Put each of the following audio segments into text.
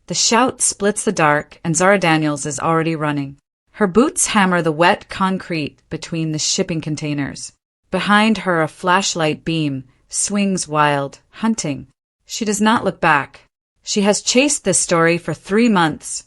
The shout splits the dark, and Zara Daniels is already running. Her boots hammer the wet concrete between the shipping containers. Behind her, a flashlight beam swings wild, hunting. She does not look back. She has chased this story for 3 months,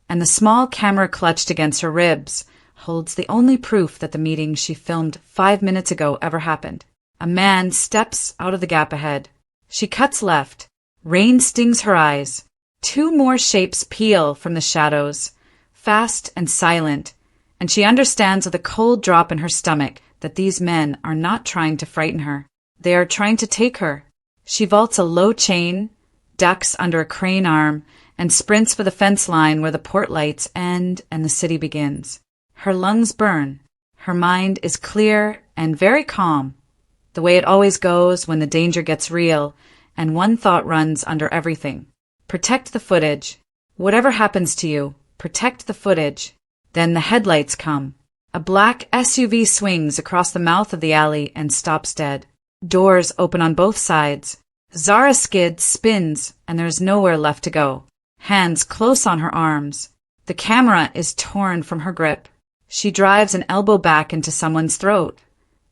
and the small camera clutched against her ribs holds the only proof that the meeting she filmed 5 minutes ago ever happened. A man steps out of the gap ahead. She cuts left. Rain stings her eyes. 2 more shapes peel from the shadows, fast and silent, and she understands with a cold drop in her stomach that these men are not trying to frighten her. They are trying to take her. She vaults a low chain, ducks under a crane arm, and sprints for the fence line where the port lights end and the city begins. Her lungs burn. Her mind is clear and very calm, the way it always goes when the danger gets real, and one thought runs under everything. Protect the footage. Whatever happens to you, protect the footage. Then the headlights come. A black SUV swings across the mouth of the alley and stops dead. Doors open on both sides. Zara skids, spins, and there's nowhere left to go. Hands close on her arms. The camera is torn from her grip. She drives an elbow back into someone's throat.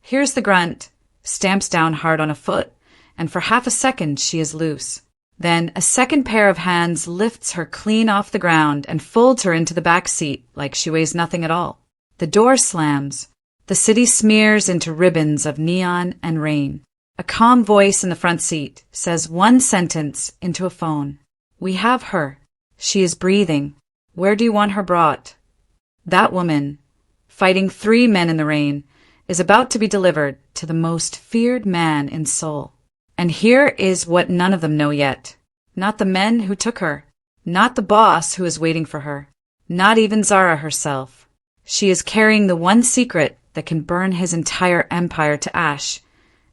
Hears the grunt, stamps down hard on a foot, and for half a second she is loose. Then a second pair of hands lifts her clean off the ground and folds her into the back seat like she weighs nothing at all. The door slams. The city smears into ribbons of neon and rain. A calm voice in the front seat says one sentence into a phone. "We have her. She is breathing. Where do you want her brought?" That woman, fighting 3 men in the rain, is about to be delivered to the most feared man in Seoul. And here is what none of them know yet. Not the men who took her. Not the boss who is waiting for her. Not even Zara herself. She is carrying the one secret that can burn his entire empire to ash.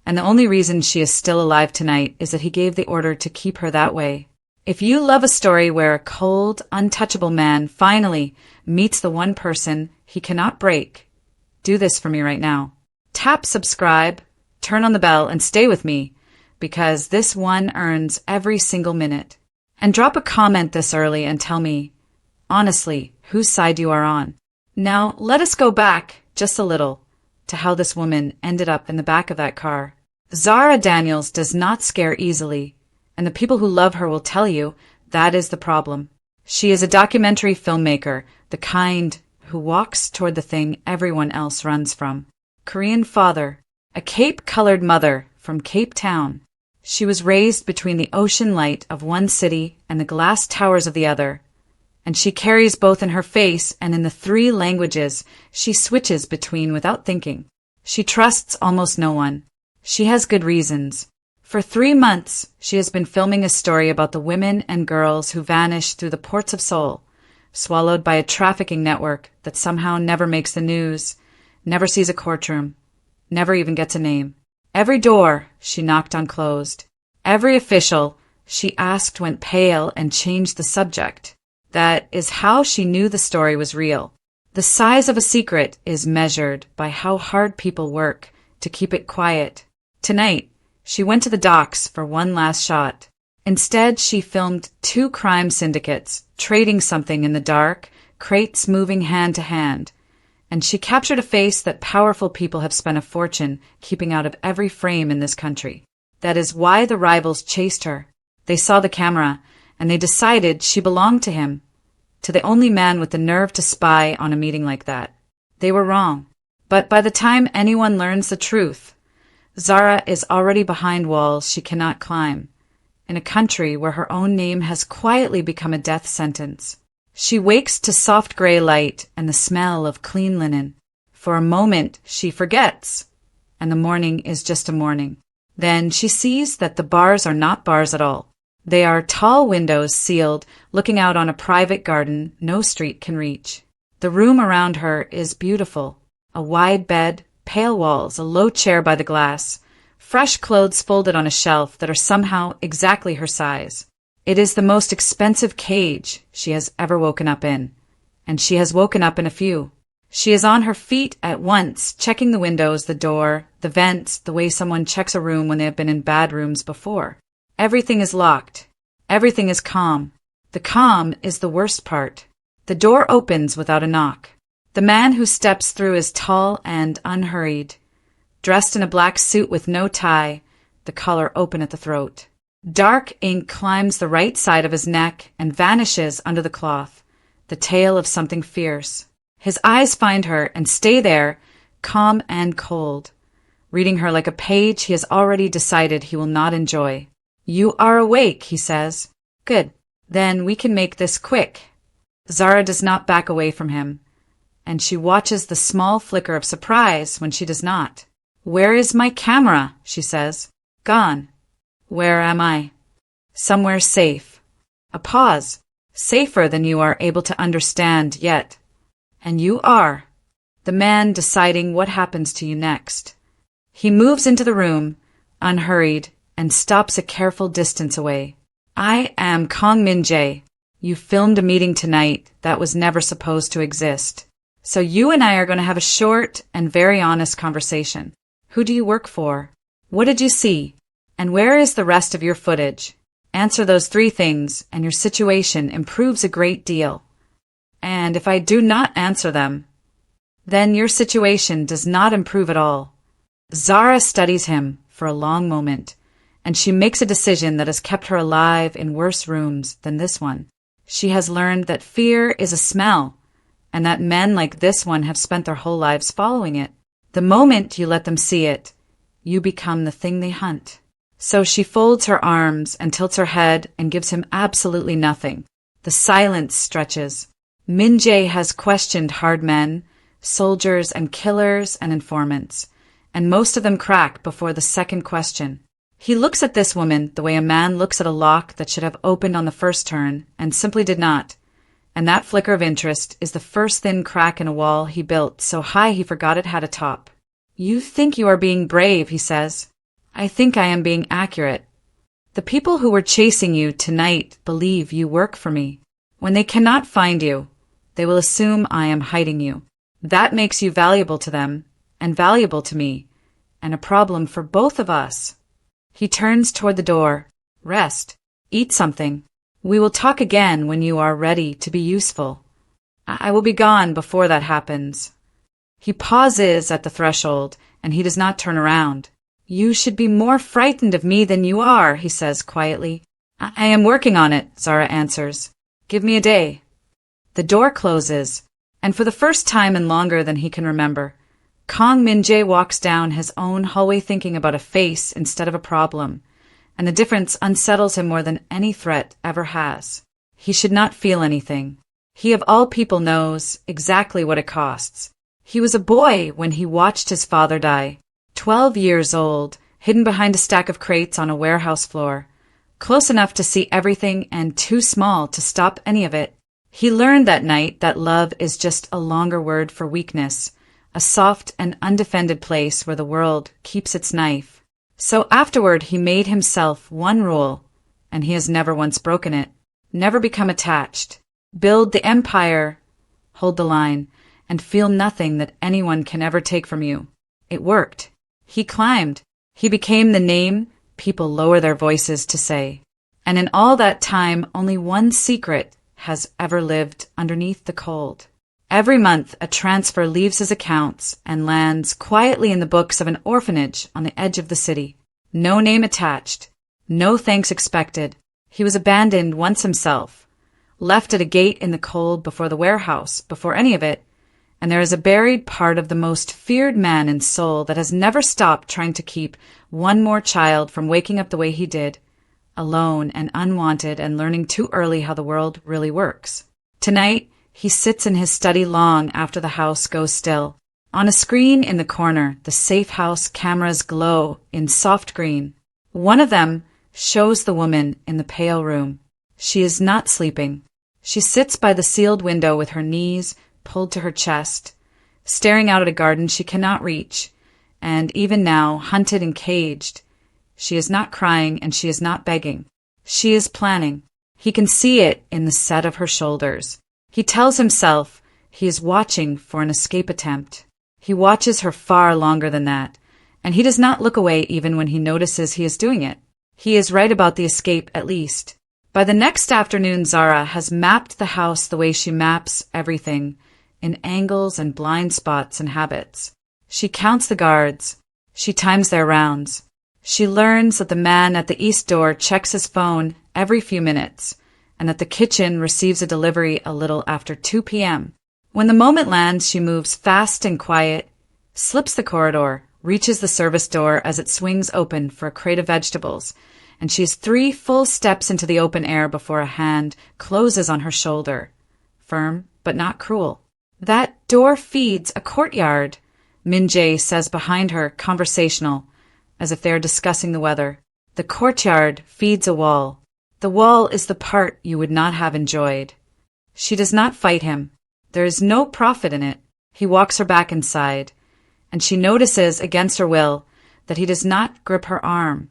And the only reason she is still alive tonight is that he gave the order to keep her that way. If you love a story where a cold, untouchable man finally meets the one person he cannot break, do this for me right now. Tap subscribe, turn on the bell, and stay with me, because this one earns every single minute. And drop a comment this early and tell me, honestly, whose side you are on. Now, let us go back, just a little, to how this woman ended up in the back of that car. Zara Daniels does not scare easily, and the people who love her will tell you that is the problem. She is a documentary filmmaker, the kind who walks toward the thing everyone else runs from. Korean father, a Cape-colored mother from Cape Town. She was raised between the ocean light of one city and the glass towers of the other, and she carries both in her face and in the 3 languages she switches between without thinking. She trusts almost no one. She has good reasons. For 3 months, she has been filming a story about the women and girls who vanished through the ports of Seoul, swallowed by a trafficking network that somehow never makes the news, never sees a courtroom, never even gets a name. Every door she knocked on closed. Every official she asked went pale and changed the subject. That is how she knew the story was real. The size of a secret is measured by how hard people work to keep it quiet. Tonight, she went to the docks for one last shot. Instead, she filmed 2 crime syndicates trading something in the dark, crates moving hand to hand. And she captured a face that powerful people have spent a fortune keeping out of every frame in this country. That is why the rivals chased her. They saw the camera, and they decided she belonged to him, to the only man with the nerve to spy on a meeting like that. They were wrong. But by the time anyone learns the truth, Zara is already behind walls she cannot climb, in a country where her own name has quietly become a death sentence. She wakes to soft gray light and the smell of clean linen. For a moment, she forgets, and the morning is just a morning. Then she sees that the bars are not bars at all. They are tall windows sealed, looking out on a private garden no street can reach. The room around her is beautiful. A wide bed, pale walls, a low chair by the glass, fresh clothes folded on a shelf that are somehow exactly her size. It is the most expensive cage she has ever woken up in, and she has woken up in a few. She is on her feet at once, checking the windows, the door, the vents, the way someone checks a room when they have been in bad rooms before. Everything is locked. Everything is calm. The calm is the worst part. The door opens without a knock. The man who steps through is tall and unhurried, dressed in a black suit with no tie, the collar open at the throat. Dark ink climbs the right side of his neck and vanishes under the cloth, the tail of something fierce. His eyes find her and stay there, calm and cold, reading her like a page he has already decided he will not enjoy. "You are awake," he says. "Good. Then we can make this quick." Zara does not back away from him, and she watches the small flicker of surprise when she does not. "Where is my camera?" she says. "Gone." "Where am I?" "Somewhere safe." A pause. "Safer than you are able to understand yet." "And you are." The man deciding what happens to you next. He moves into the room, unhurried, and stops a careful distance away. "I am Kang Min-jae. You filmed a meeting tonight that was never supposed to exist. So you and I are going to have a short and very honest conversation. Who do you work for? What did you see? And where is the rest of your footage? Answer those 3 things, and your situation improves a great deal. And if I do not answer them, then your situation does not improve at all." Zara studies him for a long moment, and she makes a decision that has kept her alive in worse rooms than this one. She has learned that fear is a smell, and that men like this one have spent their whole lives following it. The moment you let them see it, you become the thing they hunt. So she folds her arms and tilts her head and gives him absolutely nothing. The silence stretches. Min-jae has questioned hard men, soldiers and killers and informants, and most of them crack before the second question. He looks at this woman the way a man looks at a lock that should have opened on the first turn and simply did not. And that flicker of interest is the first thin crack in a wall he built so high he forgot it had a top. "You think you are being brave," he says. "I think I am being accurate. The people who were chasing you tonight believe you work for me. When they cannot find you, they will assume I am hiding you. That makes you valuable to them, and valuable to me, and a problem for both of us." He turns toward the door. "Rest. Eat something. We will talk again when you are ready to be useful. I will be gone before that happens." He pauses at the threshold, and he does not turn around. "You should be more frightened of me than you are," he says quietly. I am working on it," Zara answers. "Give me a day." The door closes, and for the first time in longer than he can remember, Kang Min-jae walks down his own hallway thinking about a face instead of a problem, and the difference unsettles him more than any threat ever has. He should not feel anything. He of all people knows exactly what it costs. He was a boy when he watched his father die, 12 years old, hidden behind a stack of crates on a warehouse floor, close enough to see everything and too small to stop any of it. He learned that night that love is just a longer word for weakness, a soft and undefended place where the world keeps its knife. So afterward he made himself one rule, and he has never once broken it. Never become attached. Build the empire, hold the line, and feel nothing that anyone can ever take from you. It worked. He climbed. He became the name people lower their voices to say. And in all that time, only one secret has ever lived underneath the cold. Every month, a transfer leaves his accounts and lands quietly in the books of an orphanage on the edge of the city. No name attached. No thanks expected. He was abandoned once himself, left at a gate in the cold before the warehouse, before any of it, and there is a buried part of the most feared man in Seoul that has never stopped trying to keep one more child from waking up the way he did, alone and unwanted and learning too early how the world really works. Tonight, he sits in his study long after the house goes still. On a screen in the corner, the safe house cameras glow in soft green. One of them shows the woman in the pale room. She is not sleeping. She sits by the sealed window with her knees pulled to her chest, staring out at a garden she cannot reach, and even now, hunted and caged, she is not crying and she is not begging. She is planning. He can see it in the set of her shoulders. He tells himself he is watching for an escape attempt. He watches her far longer than that, and he does not look away even when he notices he is doing it. He is right about the escape at least. By the next afternoon, Zara has mapped the house the way she maps everything, in angles and blind spots and habits. She counts the guards. She times their rounds. She learns that the man at the east door checks his phone every few minutes, and that the kitchen receives a delivery a little after 2 p.m. When the moment lands, she moves fast and quiet, slips the corridor, reaches the service door as it swings open for a crate of vegetables, and she is 3 full steps into the open air before a hand closes on her shoulder. Firm, but not cruel. That door feeds a courtyard, Min-jae says behind her, conversational, as if they are discussing the weather. The courtyard feeds a wall. The wall is the part you would not have enjoyed. She does not fight him. There is no profit in it. He walks her back inside, and she notices, against her will, that he does not grip her arm,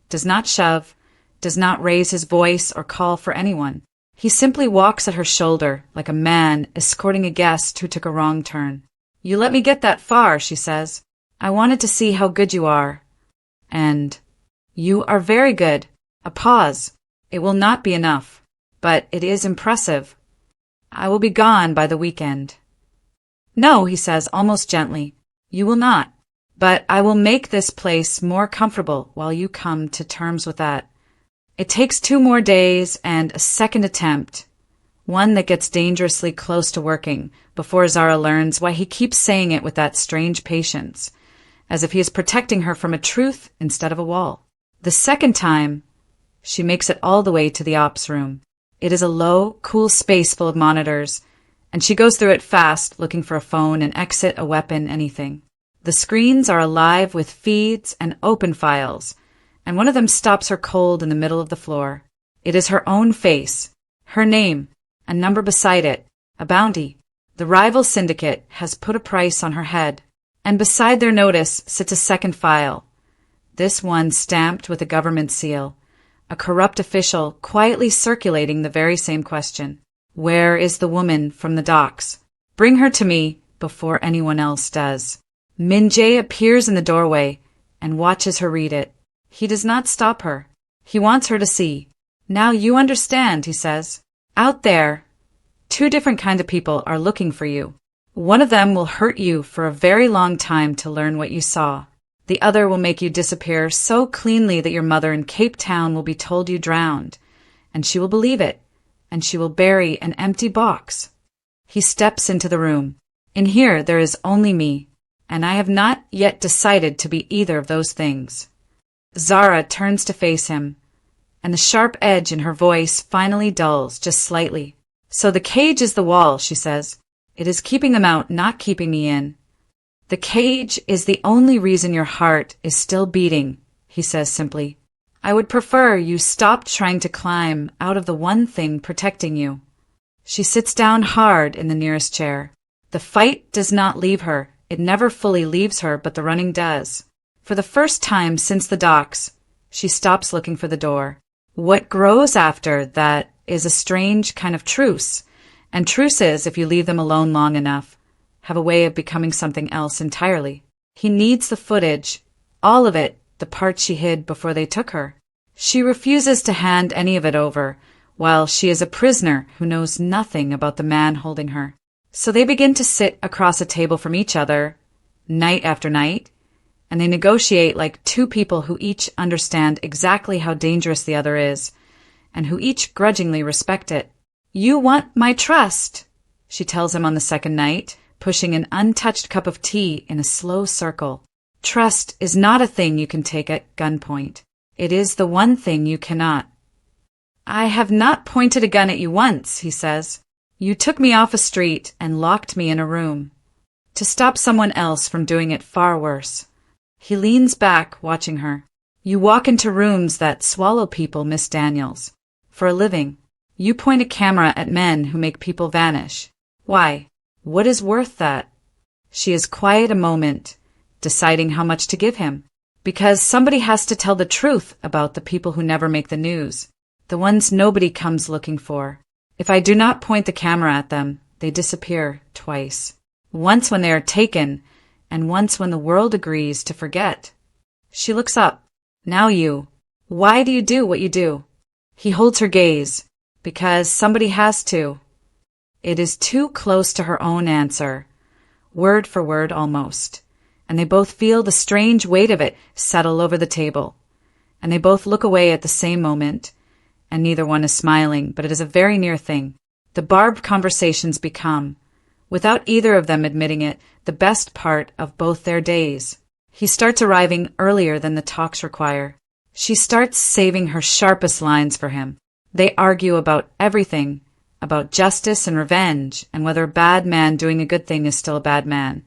does not shove, does not raise his voice or call for anyone. He simply walks at her shoulder like a man escorting a guest who took a wrong turn. "You let me get that far," she says. "I wanted to see how good you are." And, "You are very good." A pause. "It will not be enough, but it is impressive. I will be gone by the weekend." "No," he says almost gently. "You will not. But I will make this place more comfortable while you come to terms with that." It takes 2 more days and a second attempt, one that gets dangerously close to working, before Zara learns why he keeps saying it with that strange patience, as if he is protecting her from a truth instead of a wall. The second time, she makes it all the way to the ops room. It is a low, cool space full of monitors, and she goes through it fast, looking for a phone, an exit, a weapon, anything. The screens are alive with feeds and open files, and one of them stops her cold in the middle of the floor. It is her own face, her name, a number beside it, a bounty. The rival syndicate has put a price on her head, and beside their notice sits a second file, this one stamped with a government seal, a corrupt official quietly circulating the very same question. "Where is the woman from the docks? Bring her to me before anyone else does." Min-jae appears in the doorway and watches her read it. He does not stop her. He wants her to see. "Now you understand," he says. "Out there, 2 different kind of people are looking for you. One of them will hurt you for a very long time to learn what you saw. The other will make you disappear so cleanly that your mother in Cape Town will be told you drowned, and she will believe it, and she will bury an empty box." He steps into the room. "In here there is only me, and I have not yet decided to be either of those things." Zara turns to face him, and the sharp edge in her voice finally dulls just slightly. "So the cage is the wall," she says. "It is keeping them out, not keeping me in." "The cage is the only reason your heart is still beating," he says simply. "I would prefer you stopped trying to climb out of the one thing protecting you." She sits down hard in the nearest chair. The fight does not leave her. It never fully leaves her, but the running does. For the first time since the docks, she stops looking for the door. What grows after that is a strange kind of truce, and truces, if you leave them alone long enough, have a way of becoming something else entirely. He needs the footage, all of it, the part she hid before they took her. She refuses to hand any of it over, while she is a prisoner who knows nothing about the man holding her. So they begin to sit across a table from each other, night after night, and they negotiate like 2 people who each understand exactly how dangerous the other is, and who each grudgingly respect it. "You want my trust," she tells him on the second night, pushing an untouched cup of tea in a slow circle. "Trust is not a thing you can take at gunpoint. It is the one thing you cannot." "I have not pointed a gun at you once," he says. "You took me off a street and locked me in a room, to stop someone else from doing it far worse." He leans back, watching her. "You walk into rooms that swallow people, Miss Daniels. For a living. You point a camera at men who make people vanish. Why? What is worth that?" She is quiet a moment, deciding how much to give him. Because somebody has to tell the truth about the people who never make the news, the ones nobody comes looking for. If I do not point the camera at them, they disappear twice. Once when they are taken, and once when the world agrees to forget. She looks up. "Now you. Why do you do what you do?" He holds her gaze, because somebody has to. It is too close to her own answer, word for word almost, and they both feel the strange weight of it settle over the table. And they both look away at the same moment, and neither one is smiling, but it is a very near thing. The barbed conversations become, without either of them admitting it, the best part of both their days. He starts arriving earlier than the talks require. She starts saving her sharpest lines for him. They argue about everything, about justice and revenge, and whether a bad man doing a good thing is still a bad man.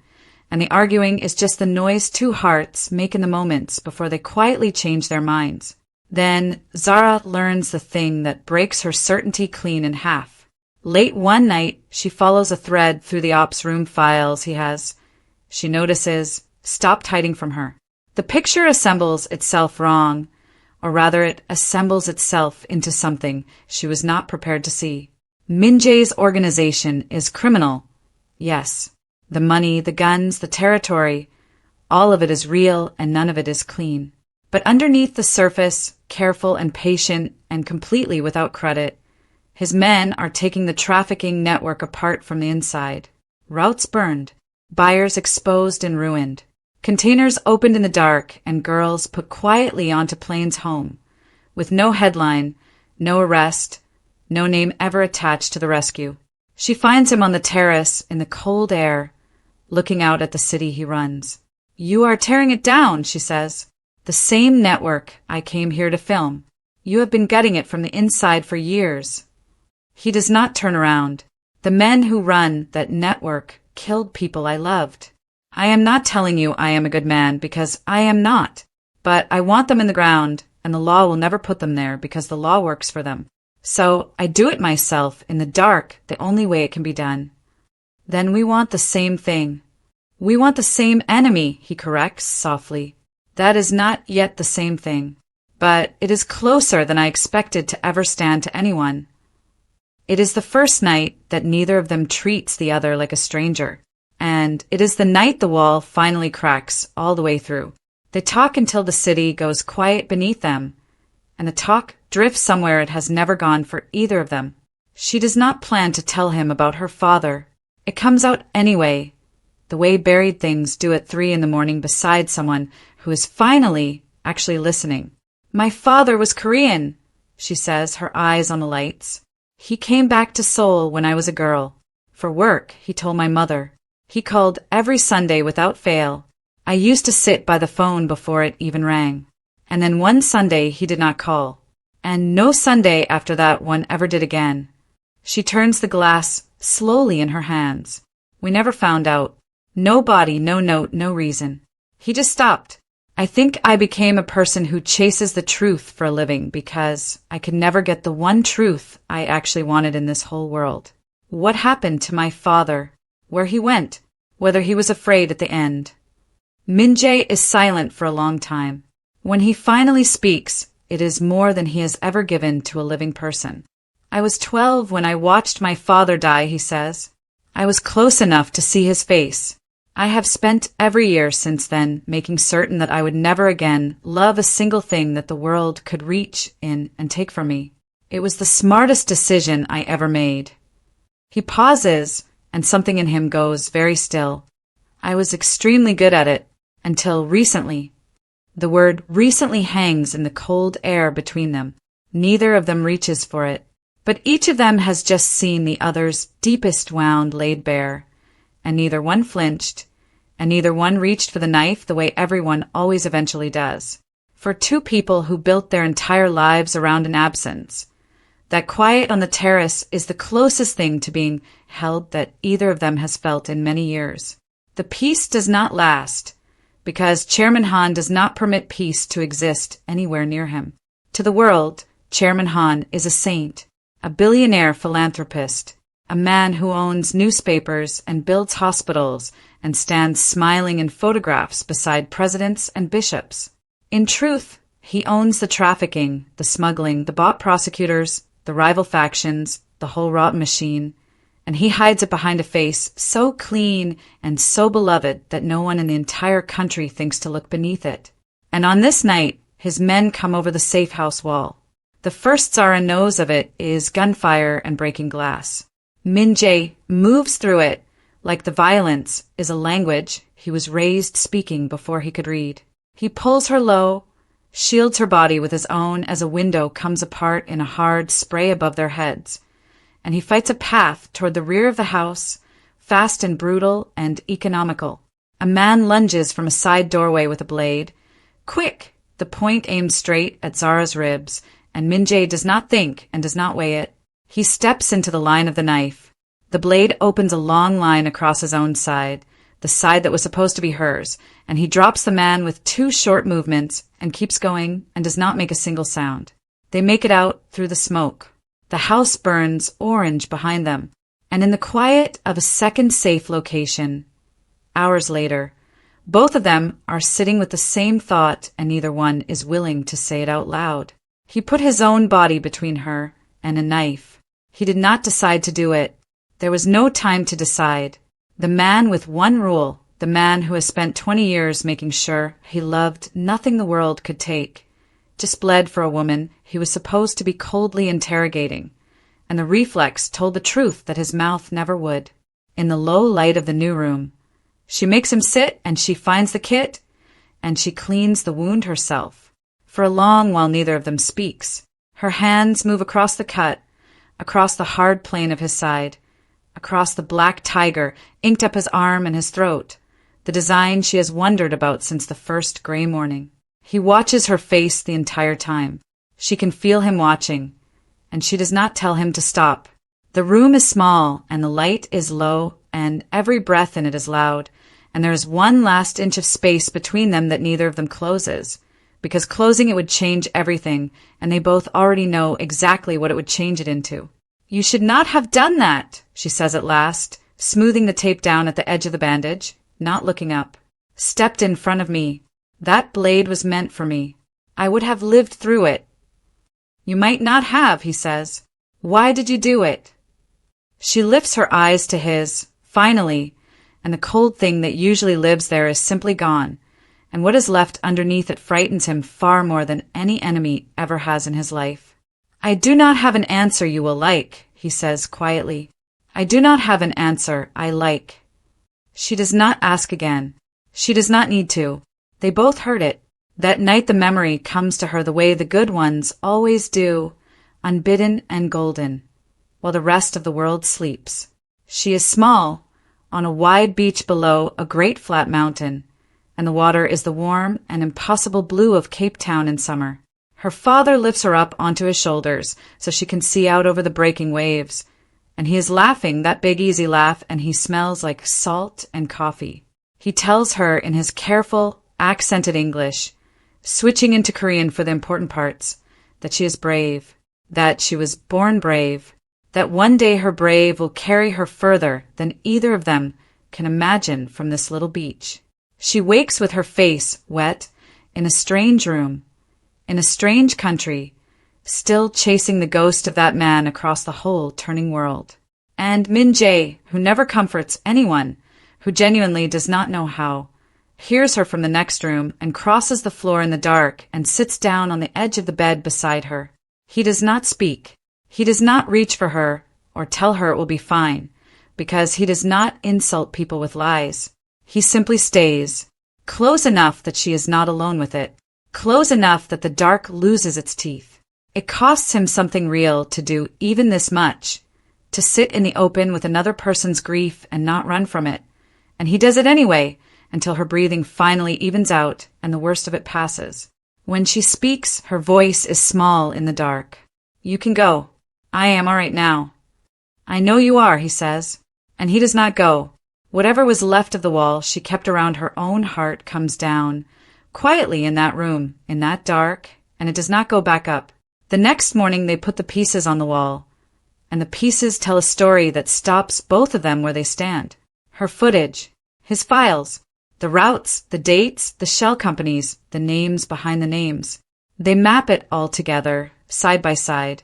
And the arguing is just the noise two hearts make in the moments before they quietly change their minds. Then Zara learns the thing that breaks her certainty clean in half. Late one night, she follows a thread through the ops room files he has. She notices, stopped hiding from her. The picture assembles itself wrong, or rather it assembles itself into something she was not prepared to see. Min-jae's organization is criminal. Yes. The money, the guns, the territory, all of it is real and none of it is clean. But underneath the surface, careful and patient and completely without credit, his men are taking the trafficking network apart from the inside. Routes burned, buyers exposed and ruined, containers opened in the dark, and girls put quietly onto planes home, with no headline, no arrest, no name ever attached to the rescue. She finds him on the terrace in the cold air, looking out at the city he runs. "You are tearing it down," she says. "The same network I came here to film. You have been gutting it from the inside for years." He does not turn around. "The men who run that network killed people I loved. I am not telling you I am a good man, because I am not. But I want them in the ground, and the law will never put them there because the law works for them. So I do it myself, in the dark, the only way it can be done." "Then we want the same thing." "We want the same enemy," he corrects softly. "That is not yet the same thing. But it is closer than I expected to ever stand to anyone." It is the first night that neither of them treats the other like a stranger. And it is the night the wall finally cracks all the way through. They talk until the city goes quiet beneath them, and the talk drifts somewhere it has never gone for either of them. She does not plan to tell him about her father. It comes out anyway, the way buried things do at 3 a.m. beside someone who is finally actually listening. "My father was Korean," she says, her eyes on the lights. "He came back to Seoul when I was a girl. For work, he told my mother. He called every Sunday without fail. I used to sit by the phone before it even rang. And then one Sunday he did not call. And no Sunday after that one ever did again." She turns the glass slowly in her hands. "We never found out. No body, no note, no reason. He just stopped. I think I became a person who chases the truth for a living because I could never get the one truth I actually wanted in this whole world. What happened to my father? Where he went? Whether he was afraid at the end?" Min-jae is silent for a long time. When he finally speaks, it is more than he has ever given to a living person. "I was 12 when I watched my father die," he says. "I was close enough to see his face. I have spent every year since then making certain that I would never again love a single thing that the world could reach in and take from me. It was the smartest decision I ever made." He pauses, and something in him goes very still. "I was extremely good at it, until recently." The word recently hangs in the cold air between them. Neither of them reaches for it, but each of them has just seen the other's deepest wound laid bare, and neither one flinched, and neither one reached for the knife the way everyone always eventually does. For two people who built their entire lives around an absence, that quiet on the terrace is the closest thing to being held that either of them has felt in many years. The peace does not last, because Chairman Han does not permit peace to exist anywhere near him. To the world, Chairman Han is a saint, a billionaire philanthropist, a man who owns newspapers and builds hospitals and stands smiling in photographs beside presidents and bishops. In truth, he owns the trafficking, the smuggling, the bought prosecutors, the rival factions, the whole rotten machine, and he hides it behind a face so clean and so beloved that no one in the entire country thinks to look beneath it. And on this night, his men come over the safe house wall. The first Zara knows of it is gunfire and breaking glass. Min-jae moves through it like the violence is a language he was raised speaking before he could read. He pulls her low, shields her body with his own as a window comes apart in a hard spray above their heads, and he fights a path toward the rear of the house, fast and brutal and economical. A man lunges from a side doorway with a blade. Quick! The point aims straight at Zara's ribs, and Min-jae does not think and does not weigh it. He steps into the line of the knife. The blade opens a long line across his own side, the side that was supposed to be hers, and he drops the man with 2 short movements and keeps going and does not make a single sound. They make it out through the smoke. The house burns orange behind them, and in the quiet of a second safe location, hours later, both of them are sitting with the same thought and neither one is willing to say it out loud. He put his own body between her and a knife. He did not decide to do it. There was no time to decide. The man with one rule, the man who has spent 20 years making sure he loved nothing the world could take, just bled for a woman he was supposed to be coldly interrogating, and the reflex told the truth that his mouth never would. In the low light of the new room, she makes him sit and she finds the kit, and she cleans the wound herself. For a long while neither of them speaks. Her hands move across the cut, across the hard plane of his side, across the black tiger inked up his arm and his throat, the design she has wondered about since the first gray morning. He watches her face the entire time. She can feel him watching, and she does not tell him to stop. The room is small, and the light is low, and every breath in it is loud, and there is one last inch of space between them that neither of them closes, because closing it would change everything, and they both already know exactly what it would change it into. "You should not have done that," she says at last, smoothing the tape down at the edge of the bandage, not looking up. "Stepped in front of me. That blade was meant for me. I would have lived through it." "You might not have," he says. "Why did you do it?" She lifts her eyes to his, finally, and the cold thing that usually lives there is simply gone, and what is left underneath it frightens him far more than any enemy ever has in his life. "I do not have an answer you will like," he says quietly. "I do not have an answer I like." She does not ask again. She does not need to. They both heard it. That night the memory comes to her the way the good ones always do, unbidden and golden, while the rest of the world sleeps. She is small, on a wide beach below a great flat mountain, and the water is the warm and impossible blue of Cape Town in summer. Her father lifts her up onto his shoulders so she can see out over the breaking waves, and he is laughing that big easy laugh, and he smells like salt and coffee. He tells her in his careful, accented English, switching into Korean for the important parts, that she is brave, that she was born brave, that one day her brave will carry her further than either of them can imagine from this little beach. She wakes with her face wet in a strange room, in a strange country, still chasing the ghost of that man across the whole turning world. And Min-jae, who never comforts anyone, who genuinely does not know how, hears her from the next room and crosses the floor in the dark and sits down on the edge of the bed beside her. He does not speak. He does not reach for her or tell her it will be fine, because he does not insult people with lies. He simply stays, close enough that she is not alone with it, close enough that the dark loses its teeth. It costs him something real to do even this much, to sit in the open with another person's grief and not run from it, and he does it anyway, until her breathing finally evens out and the worst of it passes. When she speaks, her voice is small in the dark. "You can go. I am all right now." "I know you are," he says. And he does not go. Whatever was left of the wall she kept around her own heart comes down, quietly in that room, in that dark, and it does not go back up. The next morning they put the pieces on the wall, and the pieces tell a story that stops both of them where they stand. Her footage, his files, the routes, the dates, the shell companies, the names behind the names. They map it all together, side by side,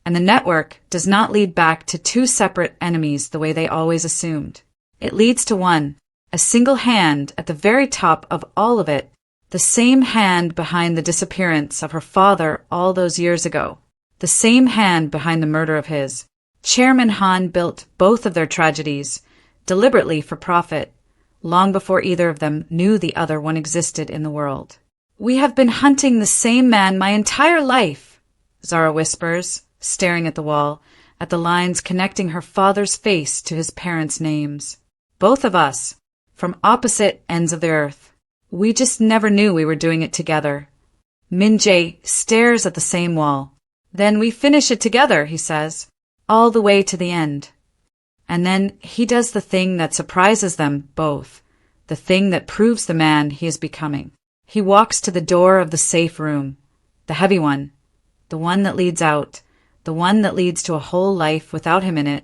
and the network does not lead back to two separate enemies the way they always assumed. It leads to one, a single hand at the very top of all of it, the same hand behind the disappearance of her father all those years ago. the same hand behind the murder of his. Chairman Han built both of their tragedies, deliberately for profit, long before either of them knew the other one existed in the world. "We have been hunting the same man my entire life," Zara whispers, staring at the wall, at the lines connecting her father's face to his parents' names. "Both of us, from opposite ends of the earth. We just never knew we were doing it together." Min-jae stares at the same wall. "Then we finish it together," he says, "all the way to the end." And then he does the thing that surprises them both, the thing that proves the man he is becoming. He walks to the door of the safe room, the heavy one, the one that leads out, the one that leads to a whole life without him in it,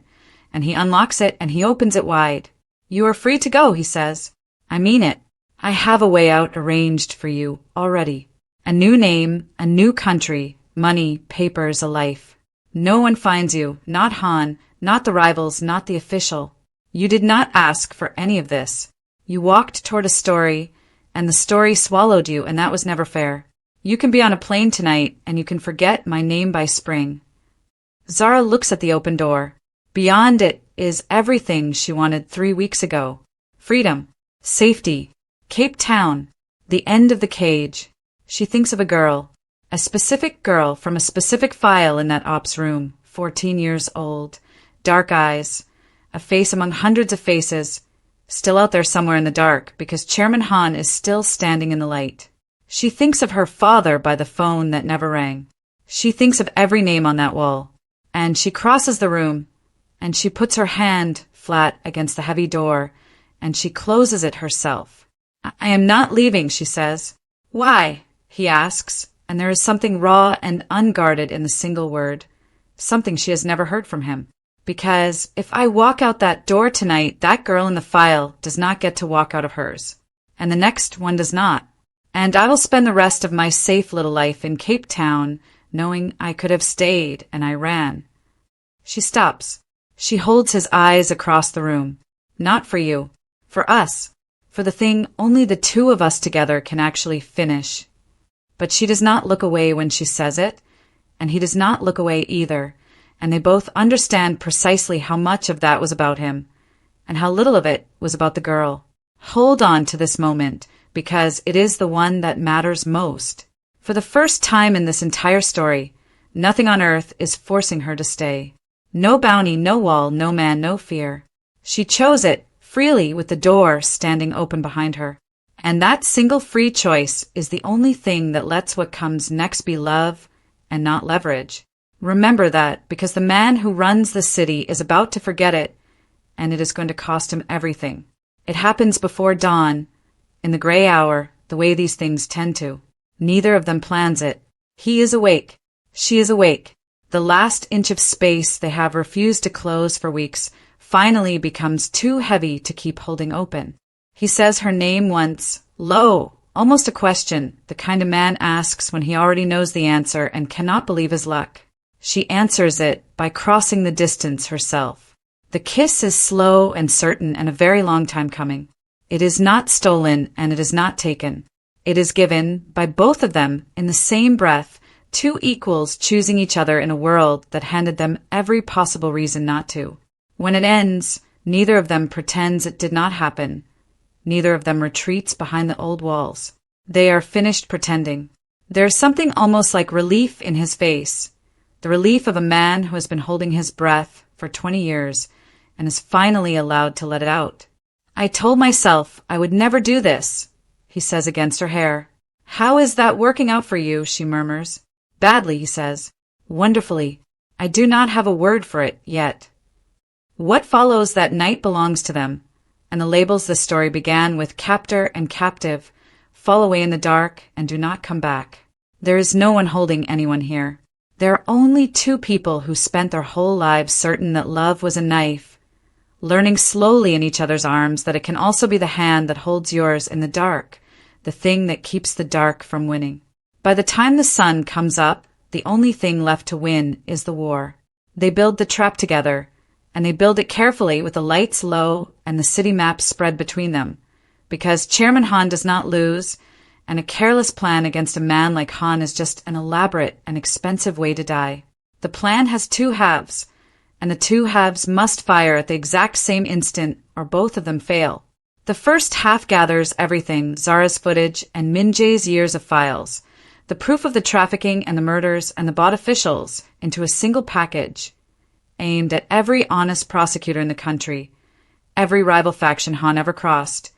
and he unlocks it and he opens it wide. "You are free to go," he says. "I mean it. I have a way out arranged for you already. A new name, a new country, money, papers, a life. No one finds you, not Han, not the rivals, not the official. You did not ask for any of this. You walked toward a story, and the story swallowed you, and that was never fair. You can be on a plane tonight, and you can forget my name by spring." Zara looks at the open door. Beyond it is everything she wanted 3 weeks ago. Freedom, safety, Cape Town, the end of the cage. She thinks of a specific girl from a specific file in that ops room, 14 years old, dark eyes, a face among hundreds of faces, still out there somewhere in the dark because Chairman Han is still standing in the light. She thinks of her father by the phone that never rang. She thinks of every name on that wall, and she crosses the room, and she puts her hand flat against the heavy door, and she closes it herself. "I am not leaving," she says. "Why?" he asks, and there is something raw and unguarded in the single word, something she has never heard from him. "Because if I walk out that door tonight, that girl in the file does not get to walk out of hers, and the next one does not. And I will spend the rest of my safe little life in Cape Town, knowing I could have stayed, and I ran." She stops. She holds his eyes across the room. "Not for you. For us. For the thing only the two of us together can actually finish." But she does not look away when she says it, and he does not look away either, and they both understand precisely how much of that was about him, and how little of it was about the girl. Hold on to this moment, because it is the one that matters most. For the first time in this entire story, nothing on earth is forcing her to stay. No bounty, no wall, no man, no fear. She chose it freely with the door standing open behind her. And that single free choice is the only thing that lets what comes next be love and not leverage. Remember that, because the man who runs the city is about to forget it, and it is going to cost him everything. It happens before dawn, in the gray hour, the way these things tend to. Neither of them plans it. He is awake. She is awake. The last inch of space they have refused to close for weeks finally becomes too heavy to keep holding open. He says her name once, low, almost a question, the kind of man asks when he already knows the answer and cannot believe his luck. She answers it by crossing the distance herself. The kiss is slow and certain and a very long time coming. It is not stolen and it is not taken. It is given by both of them in the same breath, two equals choosing each other in a world that handed them every possible reason not to. When it ends, neither of them pretends it did not happen. Neither of them retreats behind the old walls. They are finished pretending. There is something almost like relief in his face, the relief of a man who has been holding his breath for 20 years and is finally allowed to let it out. "I told myself I would never do this," he says against her hair. "How is that working out for you?" she murmurs. "Badly," he says. "Wonderfully. I do not have a word for it yet." What follows that night belongs to them, and the labels this story began with captor and captive fall away in the dark and do not come back. There is no one holding anyone here. There are only two people who spent their whole lives certain that love was a knife, learning slowly in each other's arms that it can also be the hand that holds yours in the dark, the thing that keeps the dark from winning. By the time the sun comes up, the only thing left to win is the war. They build the trap together, and they build it carefully with the lights low and the city map spread between them, because Chairman Han does not lose, and a careless plan against a man like Han is just an elaborate and expensive way to die. The plan has two halves, and the two halves must fire at the exact same instant or both of them fail. The first half gathers everything, Zara's footage and Min-jae's years of files, the proof of the trafficking and the murders and the bought officials, into a single package, aimed at every honest prosecutor in the country, every rival faction Han ever crossed,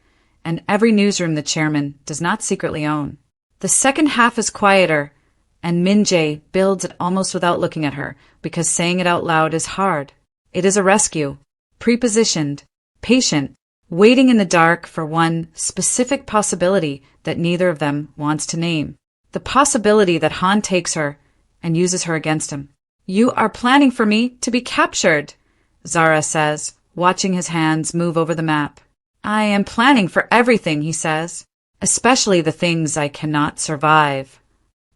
and every newsroom the chairman does not secretly own. The second half is quieter, and Min-jae builds it almost without looking at her, because saying it out loud is hard. It is a rescue, prepositioned, patient, waiting in the dark for one specific possibility that neither of them wants to name. The possibility that Han takes her and uses her against him. "You are planning for me to be captured," Zara says, watching his hands move over the map. "I am planning for everything," he says, "especially the things I cannot survive."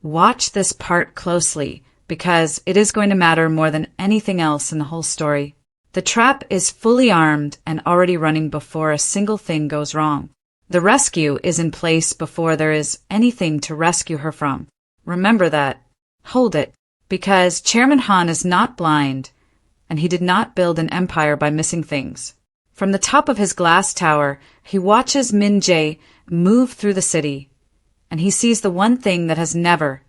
Watch this part closely, because it is going to matter more than anything else in the whole story. The trap is fully armed and already running before a single thing goes wrong. The rescue is in place before there is anything to rescue her from. Remember that. Hold it, because Chairman Han is not blind, and he did not build an empire by missing things. From the top of his glass tower, he watches Min-jae move through the city, and he sees the one thing that has never,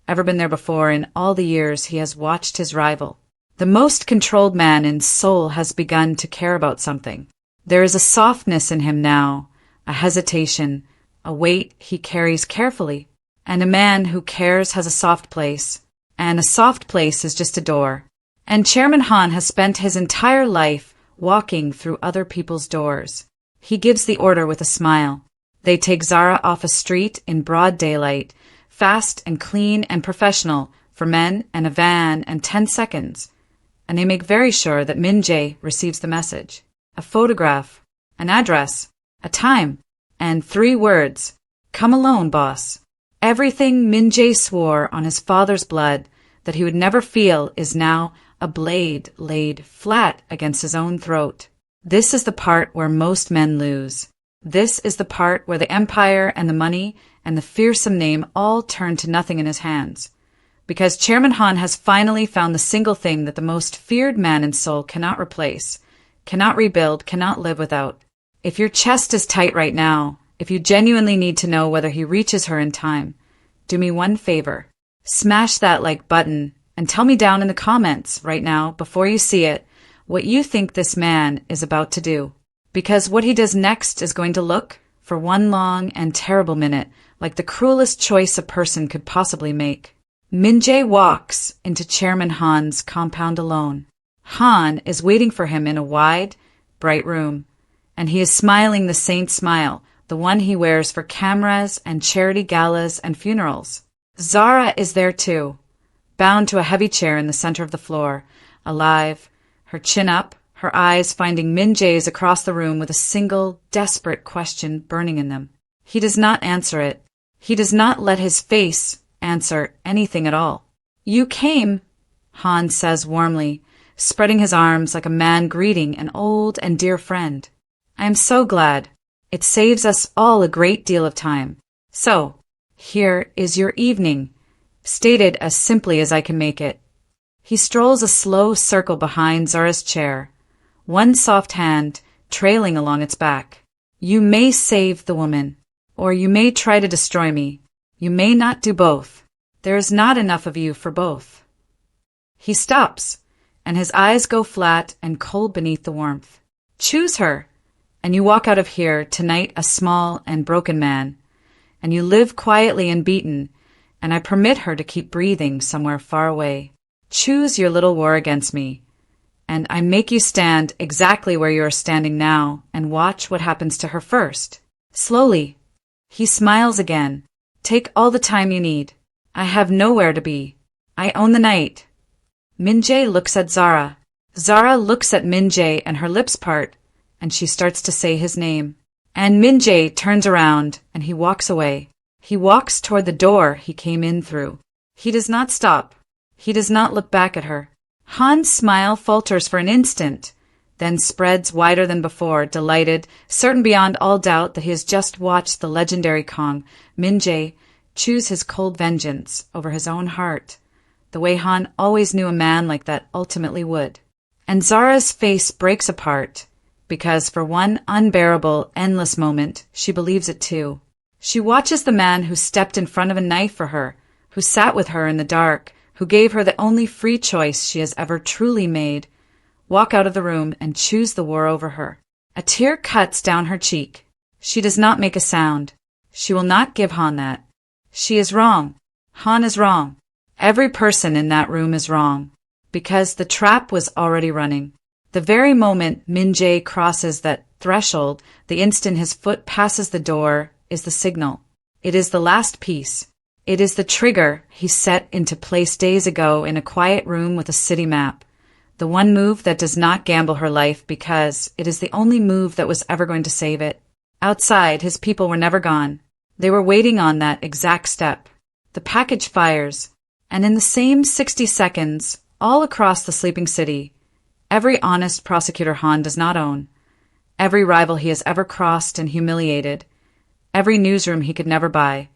ever been there before in all the years he has watched his rival. The most controlled man in Seoul has begun to care about something. There is a softness in him now, a hesitation, a weight he carries carefully. And a man who cares has a soft place, and a soft place is just a door. And Chairman Han has spent his entire life walking through other people's doors. He gives the order with a smile. They take Zara off a street in broad daylight, fast and clean and professional, for men and a van and 10 seconds. And they make very sure that Min-jae receives the message. A photograph, an address, a time, and 3 words. "Come alone, boss." Everything Min-jae swore on his father's blood that he would never feel is now a blade laid flat against his own throat. This is the part where most men lose. This is the part where the empire and the money and the fearsome name all turn to nothing in his hands. Because Chairman Han has finally found the single thing that the most feared man in Seoul cannot replace, cannot rebuild, cannot live without. If your chest is tight right now, if you genuinely need to know whether he reaches her in time, do me one favor. Smash that like button and tell me down in the comments right now, before you see it, what you think this man is about to do. Because what he does next is going to look, for one long and terrible minute, like the cruelest choice a person could possibly make. Min-jae walks into Chairman Han's compound alone. Han is waiting for him in a wide, bright room, and he is smiling the saint smile, the one he wears for cameras and charity galas and funerals. Zara is there too, bound to a heavy chair in the center of the floor, alive, her chin up, her eyes finding Min-jae's across the room with a single, desperate question burning in them. He does not answer it. He does not let his face answer anything at all. "You came," Han says warmly, spreading his arms like a man greeting an old and dear friend. "I am so glad. It saves us all a great deal of time. So, here is your evening, stated as simply as I can make it." He strolls a slow circle behind Zara's chair, one soft hand trailing along its back. "You may save the woman, or you may try to destroy me. You may not do both. There is not enough of you for both." He stops, and his eyes go flat and cold beneath the warmth. "Choose her, and you walk out of here tonight a small and broken man, and you live quietly and beaten, and I permit her to keep breathing somewhere far away. Choose your little war against me, and I make you stand exactly where you are standing now and watch what happens to her first. Slowly." He smiles again. "Take all the time you need. I have nowhere to be. I own the night." Min-jae looks at Zara. Zara looks at Min-jae and her lips part, and she starts to say his name. And Min-jae turns around and he walks away. He walks toward the door he came in through. He does not stop. He does not look back at her. Han's smile falters for an instant, then spreads wider than before, delighted, certain beyond all doubt that he has just watched the legendary Kang Min-jae choose his cold vengeance over his own heart, the way Han always knew a man like that ultimately would. And Zara's face breaks apart, because for one unbearable, endless moment, she believes it too. She watches the man who stepped in front of a knife for her, who sat with her in the dark, who gave her the only free choice she has ever truly made, walk out of the room and choose the war over her. A tear cuts down her cheek. She does not make a sound. She will not give Han that. She is wrong. Han is wrong. Every person in that room is wrong, because the trap was already running. The very moment Min-jae crosses that threshold, the instant his foot passes the door, is the signal. It is the last piece. It is the trigger he set into place days ago in a quiet room with a city map. The one move that does not gamble her life because it is the only move that was ever going to save it. Outside, his people were never gone. They were waiting on that exact step. The package fires, and in the same 60 seconds, all across the sleeping city, every honest prosecutor Han does not own, every rival he has ever crossed and humiliated, every newsroom he could never buy,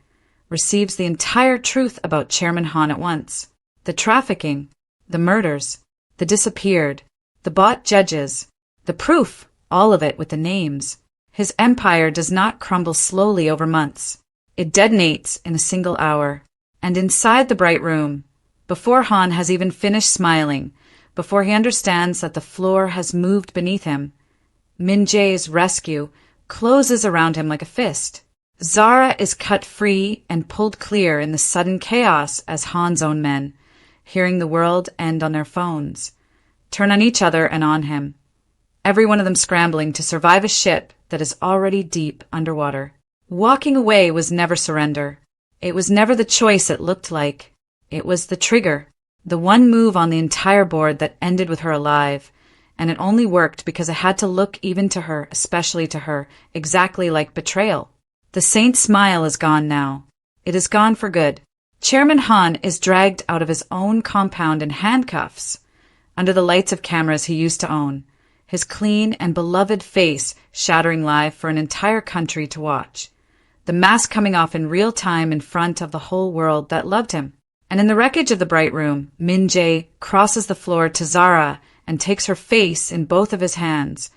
receives the entire truth about Chairman Han at once. The trafficking, the murders, the disappeared, the bought judges, the proof, all of it with the names. His empire does not crumble slowly over months. It detonates in a single hour. And inside the bright room, before Han has even finished smiling, before he understands that the floor has moved beneath him, Min-jae's rescue closes around him like a fist. Zara is cut free and pulled clear in the sudden chaos as Han's own men, hearing the world end on their phones, turn on each other and on him, every one of them scrambling to survive a ship that is already deep underwater. Walking away was never surrender. It was never the choice it looked like. It was the trigger, the one move on the entire board that ended with her alive, and it only worked because it had to look even to her, especially to her, exactly like betrayal. The saint smile is gone now. It is gone for good. Chairman Han is dragged out of his own compound in handcuffs, under the lights of cameras he used to own, his clean and beloved face shattering live for an entire country to watch, the mask coming off in real time in front of the whole world that loved him. And in the wreckage of the bright room, Min-jae crosses the floor to Zara and takes her face in both of his hands.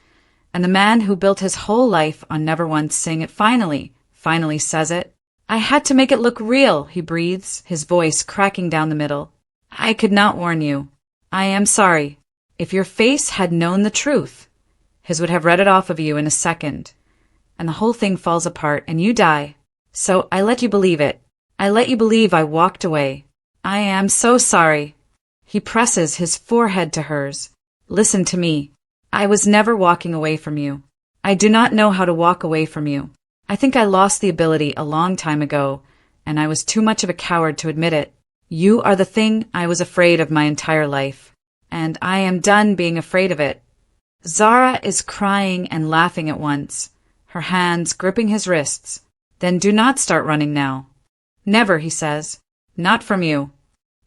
And the man who built his whole life on never once saying it finally says it. I had to make it look real, he breathes, his voice cracking down the middle. I could not warn you. I am sorry. If your face had known the truth, his would have read it off of you in a second. And the whole thing falls apart and you die. So I let you believe it. I let you believe I walked away. I am so sorry. He presses his forehead to hers. Listen to me. I was never walking away from you. I do not know how to walk away from you. I think I lost the ability a long time ago, and I was too much of a coward to admit it. You are the thing I was afraid of my entire life, and I am done being afraid of it. Zara is crying and laughing at once, her hands gripping his wrists. Then do not start running now. Never, he says. Not from you.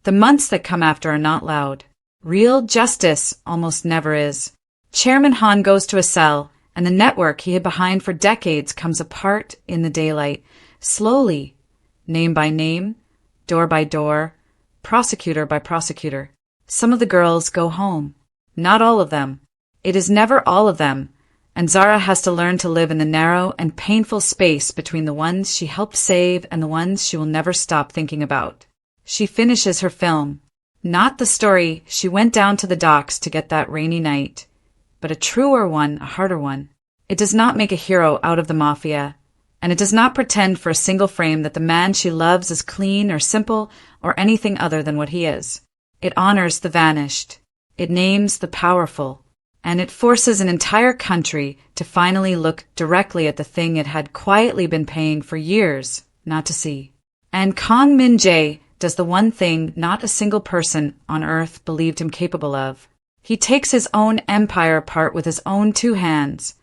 The months that come after are not loud. Real justice almost never is. Chairman Han goes to a cell, and the network he hid behind for decades comes apart in the daylight, slowly, name by name, door by door, prosecutor by prosecutor. Some of the girls go home. Not all of them. It is never all of them, and Zara has to learn to live in the narrow and painful space between the ones she helped save and the ones she will never stop thinking about. She finishes her film. Not the story she went down to the docks to get that rainy night, but a truer one, a harder one. It does not make a hero out of the Mafia, and it does not pretend for a single frame that the man she loves is clean or simple or anything other than what he is. It honors the vanished. It names the powerful. And it forces an entire country to finally look directly at the thing it had quietly been paying for years not to see. And Kang Min-jae does the one thing not a single person on earth believed him capable of. He takes his own empire apart with his own two hands,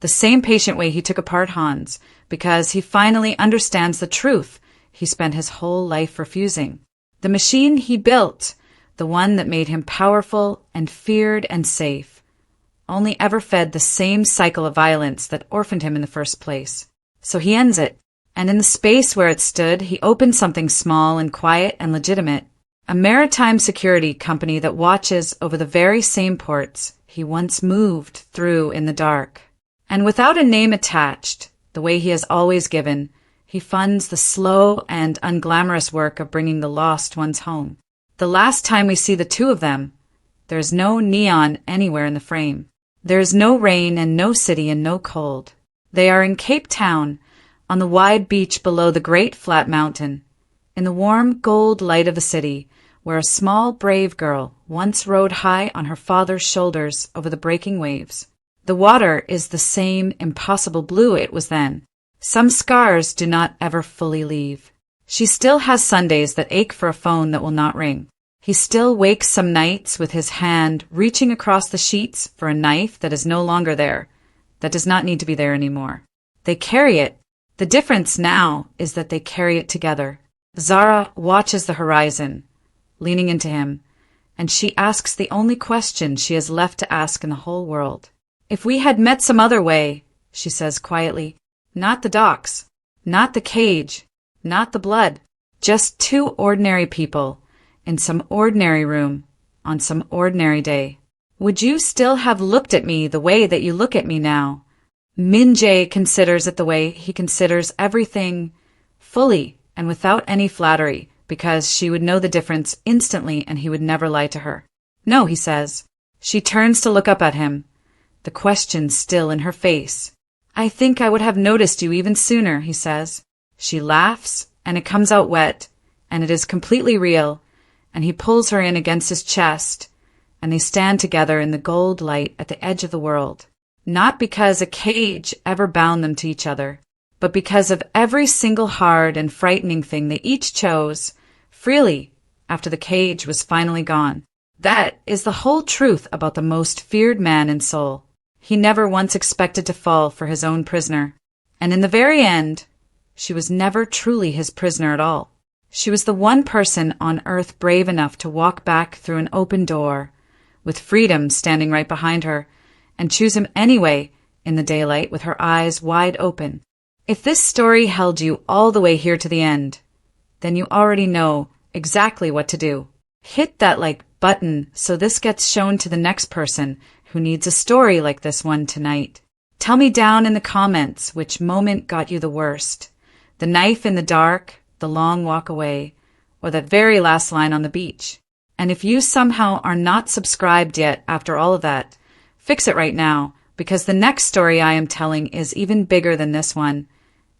the same patient way he took apart Han's, because he finally understands the truth he spent his whole life refusing. The machine he built, the one that made him powerful and feared and safe, only ever fed the same cycle of violence that orphaned him in the first place. So he ends it, and in the space where it stood, he opened something small and quiet and legitimate. a maritime security company that watches over the very same ports he once moved through in the dark. And without a name attached, the way he has always given, he funds the slow and unglamorous work of bringing the lost ones home. The last time we see the two of them, there is no neon anywhere in the frame. There is no rain and no city and no cold. They are in Cape Town, on the wide beach below the great flat mountain, in the warm gold light of the city, where a small brave girl once rode high on her father's shoulders over the breaking waves. The water is the same impossible blue it was then. Some scars do not ever fully leave. She still has Sundays that ache for a phone that will not ring. He still wakes some nights with his hand reaching across the sheets for a knife that is no longer there, that does not need to be there anymore. They carry it. The difference now is that they carry it together. Zara watches the horizon, leaning into him, and she asks the only question she has left to ask in the whole world. If we had met some other way, she says quietly, not the docks, not the cage, not the blood, just two ordinary people in some ordinary room on some ordinary day. Would you still have looked at me the way that you look at me now? Min-jae considers it the way he considers everything, fully and without any flattery, because she would know the difference instantly and he would never lie to her. No, he says. She turns to look up at him, the question still in her face. I think I would have noticed you even sooner, he says. She laughs, and it comes out wet, and it is completely real, and he pulls her in against his chest, and they stand together in the gold light at the edge of the world. Not because a cage ever bound them to each other, but because of every single hard and frightening thing they each chose, freely, after the cage was finally gone. That is the whole truth about the most feared man in Seoul. He never once expected to fall for his own prisoner. And in the very end, she was never truly his prisoner at all. She was the one person on earth brave enough to walk back through an open door, with freedom standing right behind her, and choose him anyway in the daylight with her eyes wide open. If this story held you all the way here to the end, then you already know exactly what to do. Hit that like button so this gets shown to the next person who needs a story like this one tonight. Tell me down in the comments which moment got you the worst. The knife in the dark, the long walk away, or that very last line on the beach. And if you somehow are not subscribed yet after all of that, fix it right now, because the next story I am telling is even bigger than this one,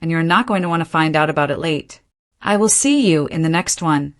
and you're not going to want to find out about it late. I will see you in the next one.